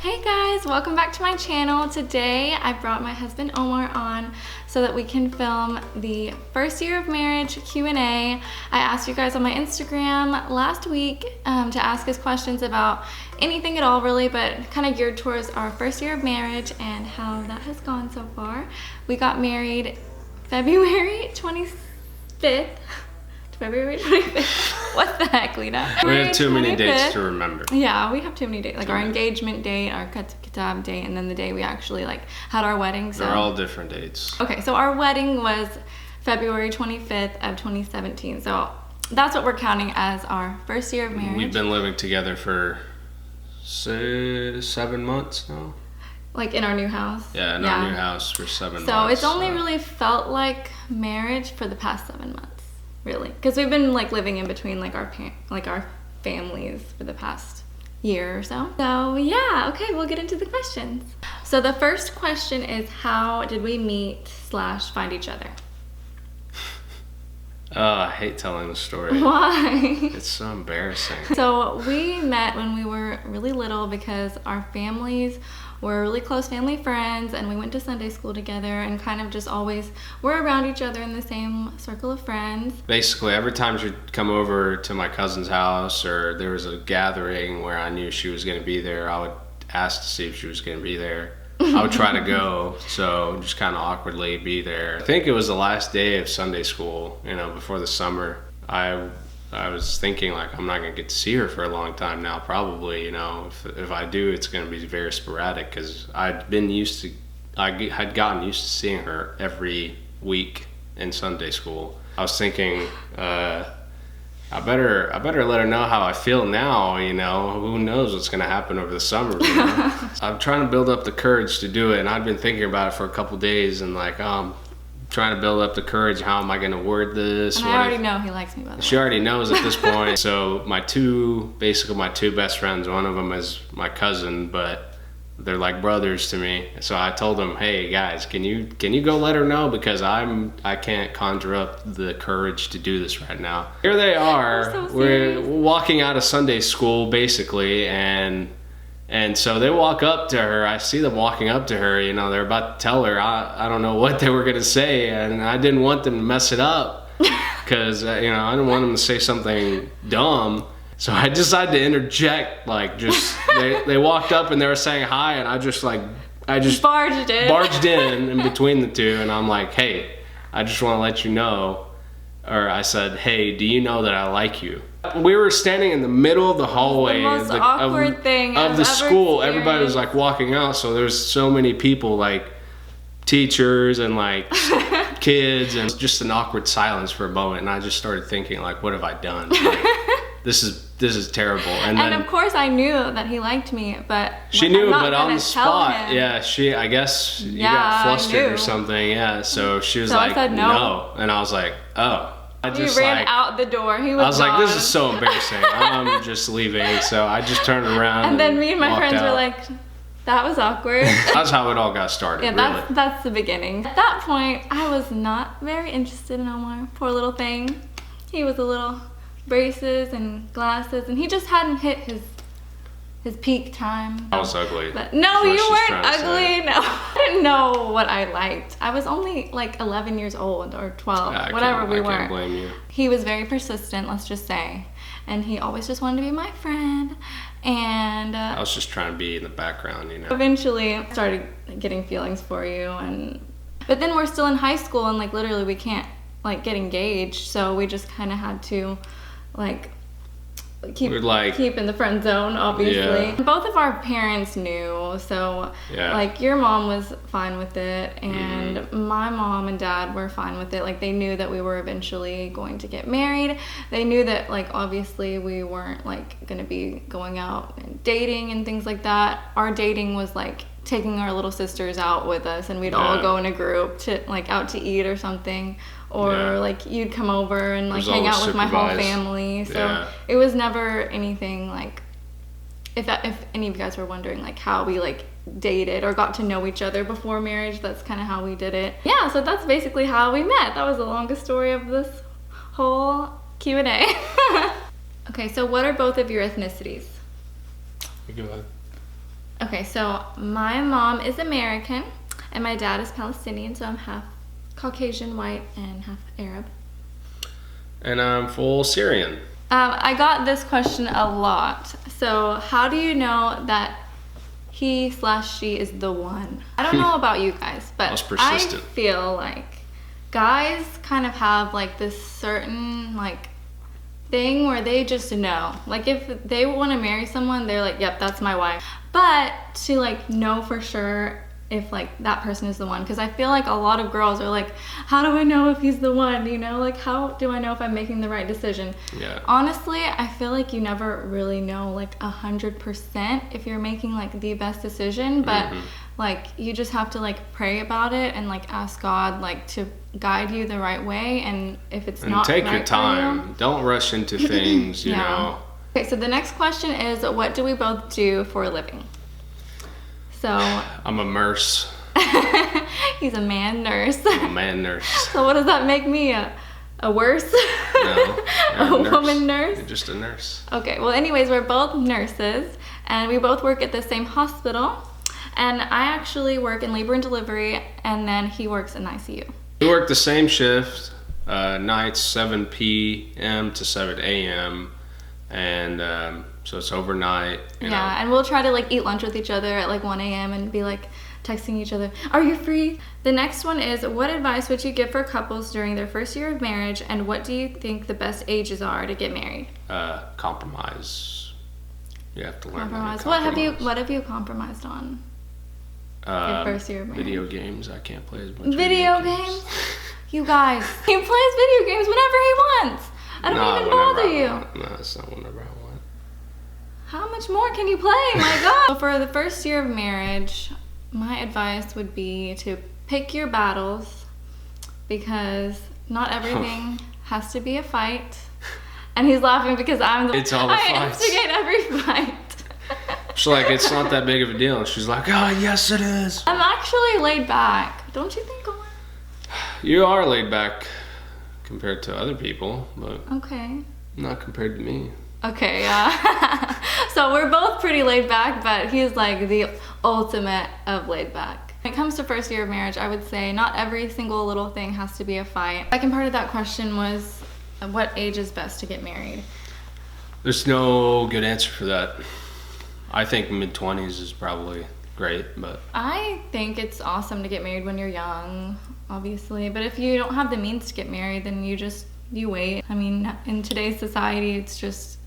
Hey guys, welcome back to my channel. Today I brought my husband Omar on so that we can film the first year of marriage Q&A. I asked you guys on my Instagram last week to ask us questions about anything at all really, but kind of geared towards our first year of marriage and how that has gone so far. We got married February 25th. February 25th. What the heck, Lena? We have too many 25th. dates to remember. Yeah, we have too many dates. Like our engagement date, our kitab date, and then the day we actually had our wedding. So they're all different dates. Okay, so our wedding was February 25th of 2017. So that's what we're counting as our first year of marriage. We've been living together for 7 months now. Like in our new house? Yeah, in our new house for 7 months. So it's only really felt like marriage for the past 7 months. Really, because we've been living in between our families for the past year or so. So yeah, okay, we'll get into the questions. So the first question is, how did we meet / find each other? Oh, I hate telling the story. Why? It's so embarrassing. So we met when we were really little because our families were really close family friends, and we went to Sunday school together and kind of just always were around each other in the same circle of friends. Basically, every time she'd come over to my cousin's house or there was a gathering where I knew she was going to be there, I would ask to see if she was going to be there. I would try to go, so just kind of awkwardly be there. I think it was the last day of Sunday school, before the summer. I was thinking I'm not gonna get to see her for a long time now, probably. If I do, it's gonna be very sporadic because I had gotten used to seeing her every week in Sunday school. I was thinking, I better let her know how I feel now. Who knows what's gonna happen over the summer. I'm trying to build up the courage to do it, and I've been thinking about it for a couple days, and trying to build up the courage. How am I going to word this? And I already know he likes me, by the way. She already knows at this point. So my two best friends, one of them is my cousin, but they're like brothers to me. So I told them, hey guys, can you go let her know, because I can't conjure up the courage to do this right now. Here they are. We're walking out of Sunday school basically, and so they walk up to her. I see them walking up to her. They're about to tell her. I don't know what they were going to say, and I didn't want them to mess it up because, I didn't want them to say something dumb. So I decided to interject, they walked up and they were saying hi, and I just barged in between the two, and I'm like, hey, I just want to let you know, or I said, hey, do you know that I like you? We were standing in the middle of the hallway of the school. Everybody was walking out, so there's so many people, teachers and kids, and just an awkward silence for a moment. And I just started thinking, what have I done? This is terrible. And then, of course I knew that he liked me, but she knew, but on the spot, I guess you got flustered or something. Yeah, so she was I said no, and I was like, oh. He ran out the door. He was gone. This is so embarrassing. I'm just leaving. So I just turned around. And then me and my friends were like, that was awkward. That's how it all got started. Yeah, that's the beginning. At that point, I was not very interested in Omar. Poor little thing. He was a little braces and glasses, and he just hadn't hit his peak time. I was ugly. But no, you weren't ugly. No, I didn't know what I liked. I was only 11 years old or 12, whatever we were. I can't blame you. He was very persistent, let's just say, and he always just wanted to be my friend. And I was just trying to be in the background, Eventually, I started getting feelings for you, but then we're still in high school, and literally we can't get engaged, so we just kind of had to keep in the friend zone, obviously. Yeah. Both of our parents knew, so your mom was fine with it, and my mom and dad were fine with it. They knew that we were eventually going to get married. They knew that obviously we weren't gonna be going out and dating and things like that. Our dating was taking our little sisters out with us, and we'd all go in a group to out to eat or something, or you'd come over and hang out with my whole family. So it was never anything if any of you guys were wondering how we dated or got to know each other before marriage, that's kind of how we did it. Yeah, so that's basically how we met. That was the longest story of this whole Q&A. Okay, so what are both of your ethnicities? Go ahead. Okay, so my mom is American and my dad is Palestinian, so I'm half Caucasian, white, and half Arab. And I'm full Syrian. I got this question a lot. So how do you know that he/she is the one? I don't know about you guys, but I feel like guys kind of have like this certain like thing where they just know. Like if they want to marry someone, they're like, yep, that's my wife. But to like know for sure if like that person is the one, because I feel like a lot of girls are like, how do I know if he's the one, you know, like how do I know if I'm making the right decision? Yeah. Honestly, I feel like you never really know like 100% if you're making like the best decision, but like you just have to like pray about it and like ask God like to guide you the right way, and if it's not take right your time, you, don't rush into things, you know. Okay, so the next question is, what do we both do for a living? So I'm a nurse. He's a man nurse. I'm a man nurse. So what does that make me? A worse? No, a woman nurse? You're just a nurse. Okay, well anyways, we're both nurses and we both work at the same hospital, and I actually work in labor and delivery, and then he works in ICU. We work the same shift, nights 7 p.m. to 7 a.m. and so it's overnight. You know. And we'll try to like eat lunch with each other at like 1 a.m. and be like texting each other, are you free? The next one is, what advice would you give for couples during their first year of marriage, and what do you think the best ages are to get married? Compromise. You have to learn compromise. How to compromise. What have you compromised on? Your first year of marriage. Video games. I can't play as much video games. You guys, he plays video games whenever he wants. I don't even bother you. No, it's not whenever I want. How much more can you play? My God. So for the first year of marriage, my advice would be to pick your battles, because not everything has to be a fight. And he's laughing because I instigate every fight. She's like, it's not that big of a deal. And she's like, oh, yes, it is. I'm actually laid back. Don't you think, Owen? You are laid back compared to other people, but okay. Not compared to me. Okay, so we're both pretty laid back, but he's like the ultimate of laid back. When it comes to first year of marriage, I would say not every single little thing has to be a fight. The second part of that question was, what age is best to get married? There's no good answer for that. I think mid-20s is probably great, but... I think it's awesome to get married when you're young, obviously. But if you don't have the means to get married, then you wait. I mean, in today's society, it's just,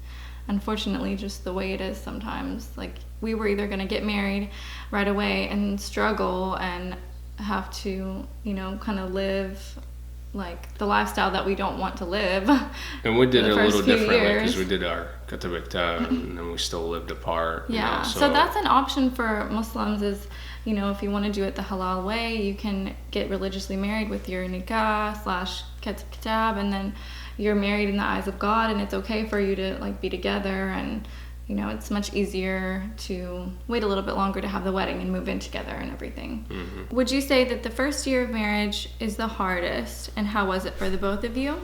unfortunately, just the way it is sometimes. Like, we were either going to get married right away and struggle and have to, you know, kind of live like the lifestyle that we don't want to live. And we did it a little differently because we did our katabikta and then we still lived apart. Yeah, you know, so that's an option for Muslims is, you know, if you want to do it the halal way, you can get religiously married with your nikah / kitab, and then you're married in the eyes of God, and it's okay for you to like be together, and you know, it's much easier to wait a little bit longer to have the wedding and move in together and everything. Mm-hmm. Would you say that the first year of marriage is the hardest, and how was it for the both of you?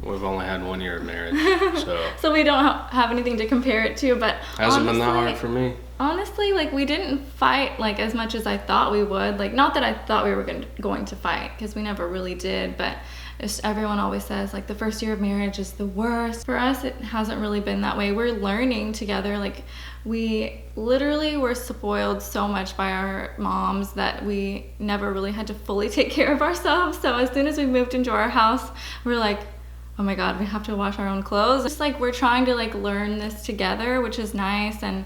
We've only had 1 year of marriage, so... So we don't have anything to compare it to, but hasn't been that hard for me. Honestly, like, we didn't fight, like, as much as I thought we would. Like, not that I thought we were going to fight, because we never really did, but just everyone always says, like, the first year of marriage is the worst. For us, it hasn't really been that way. We're learning together. Like, we literally were spoiled so much by our moms that we never really had to fully take care of ourselves. So as soon as we moved into our house, we're like, oh my God, we have to wash our own clothes. Just like we're trying to like learn this together, which is nice. And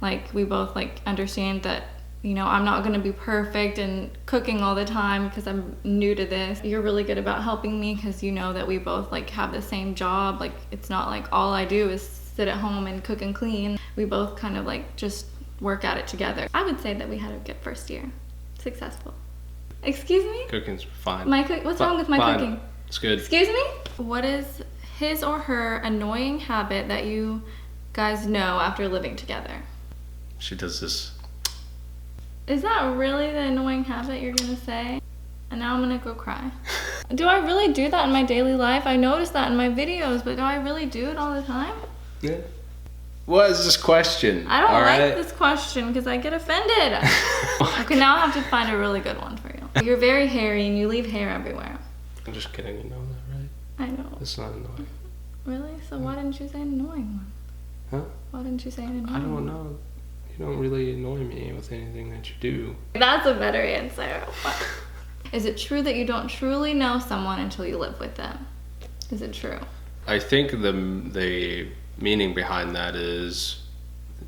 like we both like understand that, you know, I'm not gonna be perfect and cooking all the time because I'm new to this. You're really good about helping me because you know that we both like have the same job. Like it's not like all I do is sit at home and cook and clean. We both kind of like just work at it together. I would say that we had a good first year. Successful. Excuse me? Cooking's fine. What's wrong with my cooking? It's good. Excuse me? What is his or her annoying habit that you guys know after living together? She does this. Is that really the annoying habit you're gonna say? And now I'm gonna go cry. Do I really do that in my daily life? I notice that in my videos, but do I really do it all the time? Yeah. What is this question? I don't like this question because I get offended. Okay, now I have to find a really good one for you. You're very hairy and you leave hair everywhere. I'm just kidding, you know that, right? I know. It's not annoying. Really? So why didn't you say an annoying one? Huh? Why didn't you say an annoying one? I don't know. You don't really annoy me with anything that you do. That's a better answer. Is it true that you don't truly know someone until you live with them? Is it true? I think the meaning behind that is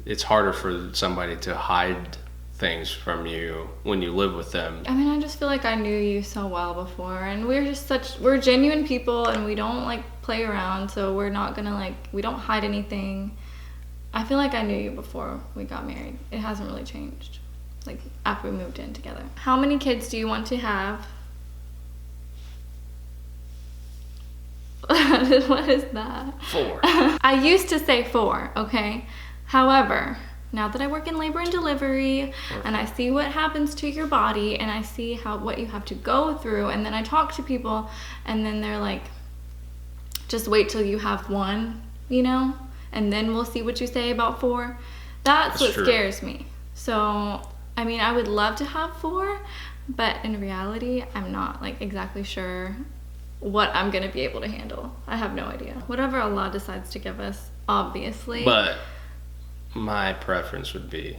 it's harder for somebody to hide things from you when you live with them. I mean, I just feel like I knew you so well before, and we're genuine people, and we don't like play around, so we're not gonna we don't hide anything. I feel like I knew you before we got married. It hasn't really changed, like after we moved in together. How many kids do you want to have? What is that? 4. I used to say 4, okay? However, now that I work in labor and delivery and I see what happens to your body and I see what you have to go through, and then I talk to people and then they're like, just wait till you have 1, you know? And then we'll see what you say about 4. That's what true. Scares me. So, I mean, I would love to have 4, but in reality, I'm not exactly sure what I'm gonna be able to handle. I have no idea. Whatever Allah decides to give us, obviously. But my preference would be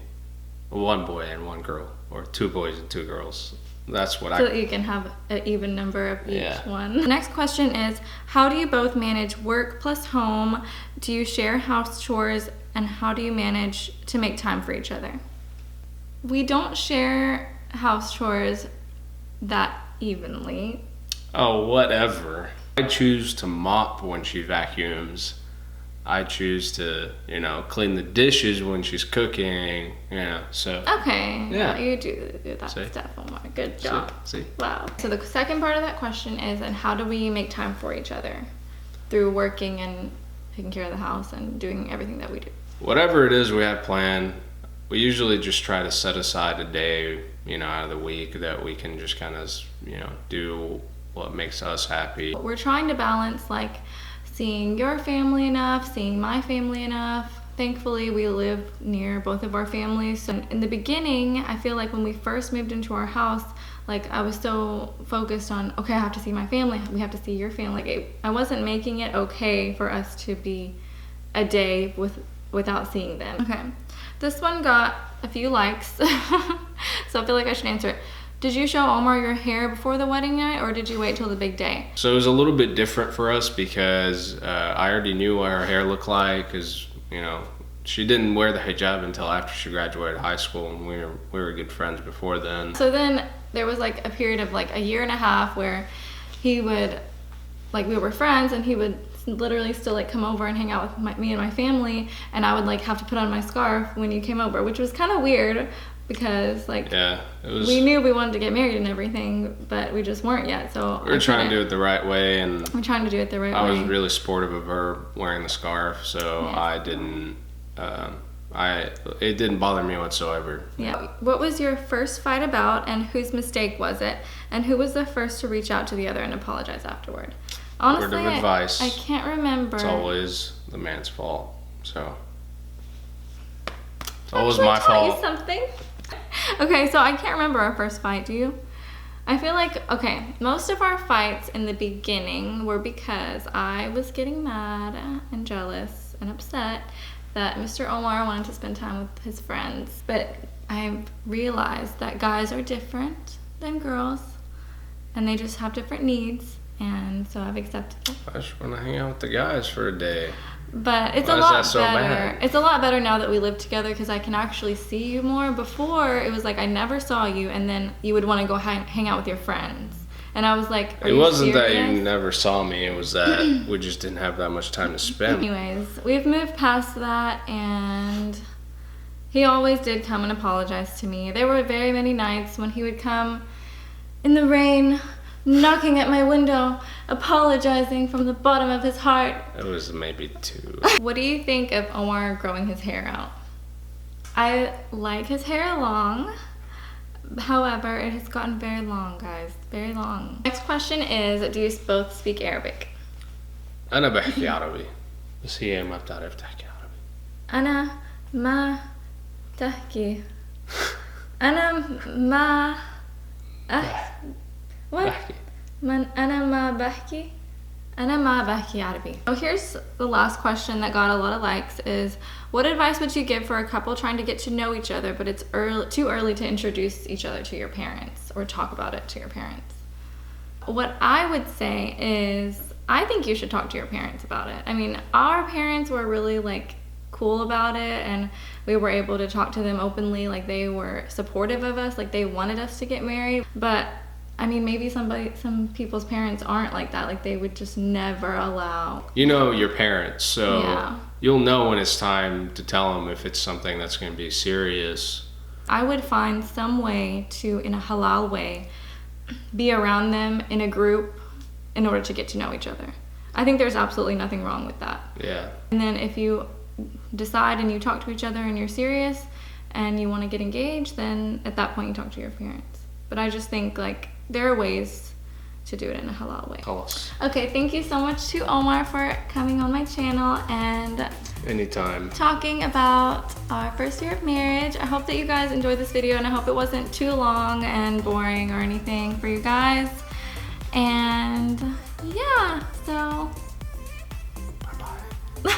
1 boy and 1 girl, or 2 boys and 2 girls. That's what so that you can have an even number of each Yeah. one. The next question is, how do you both manage work plus home? Do you share house chores? And how do you manage to make time for each other? We don't share house chores that evenly. Oh, whatever. I choose to mop when she vacuums. I choose to, clean the dishes when she's cooking, so. Okay, Yeah. You do that See? stuff, Omar. Good job. See? Wow. So the second part of that question is, and how do we make time for each other? Through working and taking care of the house and doing everything that we do. Whatever it is we have planned, we usually just try to set aside a day, out of the week that we can just kind of, do what makes us happy. We're trying to balance seeing your family enough, seeing my family enough. Thankfully, we live near both of our families. So in the beginning, I feel like when we first moved into our house, I was so focused on, okay, I have to see my family, we have to see your family. I wasn't making it okay for us to be a day without seeing them. Okay, this one got a few likes, so I feel like I should answer it. Did you show Omar your hair before the wedding night, or did you wait till the big day? So it was a little bit different for us because I already knew what her hair looked like, because she didn't wear the hijab until after she graduated high school, and we were good friends before then. So then there was a period of a year and a half where he would, we were friends, and he would literally still come over and hang out with me and my family, and I would have to put on my scarf when you came over, which was kind of weird. Because yeah, it was. We knew we wanted to get married and everything, but we just weren't yet. So we were trying to do it the right way, and we're trying to do it the right way. I was really supportive of her wearing the scarf, so Yeah. I didn't. It didn't bother me whatsoever. Yeah. What was your first fight about, and whose mistake was it? And who was the first to reach out to the other and apologize afterward? Honestly, Word of advice. I can't remember. It's always the man's fault. So it's always my fault. You something. Okay, so I can't remember our first fight. Do you? I feel most of our fights in the beginning were because I was getting mad and jealous and upset that Mr. Omar wanted to spend time with his friends. But I realized that guys are different than girls, and they just have different needs, and so I've accepted it. I just want to hang out with the guys for a day. But it's Why a is lot that so better. bad? It's a lot better now that we live together because I can actually see you more. Before, it was I never saw you, and then you would want to go hang out with your friends. And I was like, are It you wasn't that serious? you never saw me, it was that we just didn't have that much time to spend. Anyways, we've moved past that, and he always did come and apologize to me. There were very many nights when he would come in the rain, knocking at my window, apologizing from the bottom of his heart. It was maybe 2. What do you think of Omar growing his hair out? I like his hair long. However, it has gotten very long, guys. Very long. Next question is, do you both speak Arabic? أنا بحكي عربي بس هي ما بتعرف تحكي عربي. أنا ما تحكي. أنا ما what? بحكي. أنا ما بحكي. أنا ما بحكي عربي. So here's the last question that got a lot of likes is, what advice would you give for a couple trying to get to know each other, but it's too early to introduce each other to your parents or talk about it to your parents? What I would say is, I think you should talk to your parents about it. I mean, our parents were really like cool about it, and we were able to talk to them openly. Like, they were supportive of us, like they wanted us to get married. But I mean, maybe some people's parents aren't like that. Like, they would just never allow. You know your parents, so you'll know when it's time to tell them if it's something that's going to be serious. I would find some way to, in a halal way, be around them in a group in order to get to know each other. I think there's absolutely nothing wrong with that. Yeah. And then if you decide and you talk to each other and you're serious and you want to get engaged, then at that point you talk to your parents. But I just think, like, there are ways to do it in a halal way. Okay, thank you so much to Omar for coming on my channel and anytime talking about our first year of marriage. I hope that you guys enjoyed this video, and I hope it wasn't too long and boring or anything for you guys. And yeah, so bye-bye.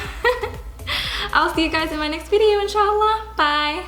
I'll see you guys in my next video, inshallah. Bye.